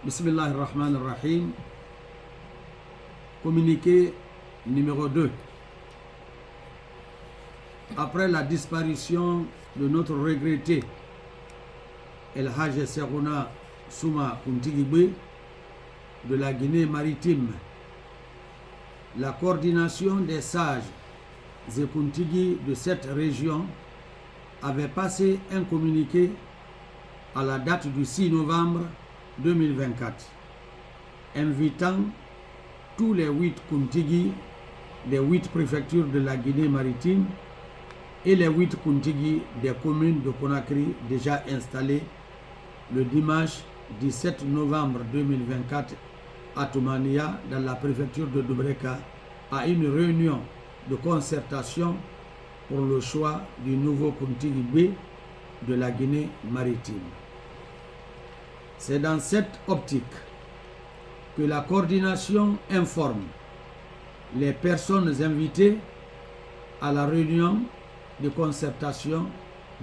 Bismillahirrahmanirrahim. Communiqué numéro 2. Après la disparition de notre regretté El Hadj Serouna Souma Kountigui de la Guinée maritime, la coordination des sages et Kountigui de cette région avait passé un communiqué à la date du 6 novembre 2024, invitant tous les 8 Kountigui des 8 préfectures de la Guinée maritime et les 8 Kountigui des communes de Conakry déjà installées le dimanche 17 novembre 2024 à Toumania, dans la préfecture de Doubreka, à une réunion de concertation pour le choix du nouveau Kountigui B de la Guinée maritime. C'est dans cette optique que la coordination informe les personnes invitées à la réunion de concertation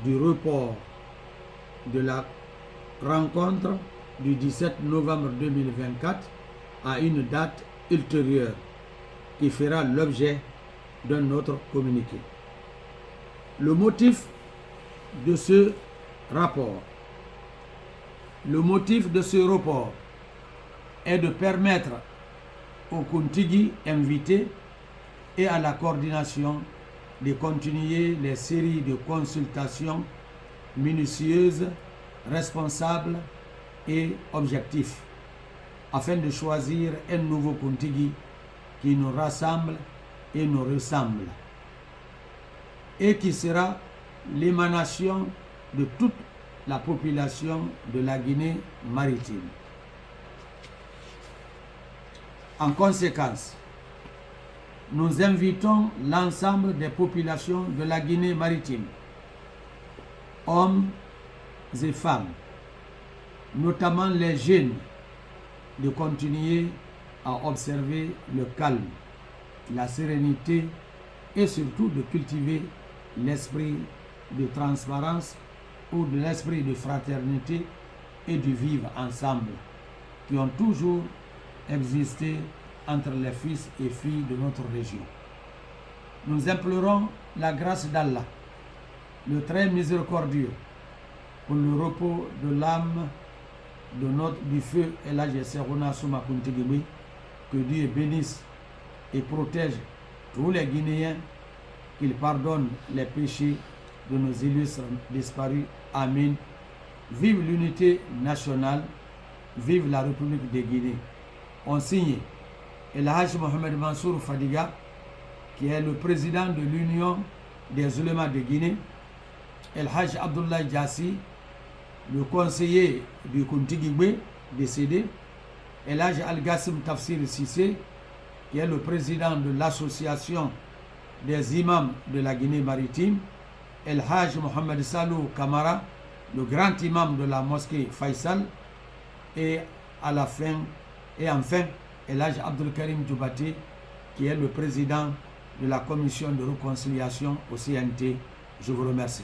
du report de la rencontre du 17 novembre 2024 à une date ultérieure qui fera l'objet d'un autre communiqué. Le motif de ce report est de permettre aux Kountigui invités et à la coordination de continuer les séries de consultations minutieuses, responsables et objectives, afin de choisir un nouveau Kountigui qui nous rassemble et nous ressemble, et qui sera l'émanation de toute la population de la Guinée maritime. En conséquence, nous invitons l'ensemble des populations de la Guinée maritime, hommes et femmes, notamment les jeunes, de continuer à observer le calme, la sérénité et surtout de cultiver l'esprit de transparence ou de l'esprit de fraternité et du vivre ensemble qui ont toujours existé entre les fils et filles de notre région. Nous implorons la grâce d'Allah, le très miséricordieux, pour le repos de l'âme du feu El Hadj Serouna Souma Kountigui, que Dieu bénisse et protège tous les Guinéens, qu'il pardonne les péchés de nos illustres disparus. Amin. Vive l'unité nationale, vive la République de Guinée. On signe El Hadj Mohamed Mansour Fadiga, qui est le président de l'Union des Oulémas de Guinée, El Hadj Abdoulaye Diassi, le conseiller du Kountigui B décédé, El Hadj Al-Gassim Tafsir Sissé, qui est le président de l'association des imams de la Guinée maritime, El Hadj Mohamed Salou Kamara, le grand imam de la mosquée Faisal, et enfin El Hadj Abdul Karim Djoubati, qui est le président de la commission de réconciliation au CNT. Je vous remercie.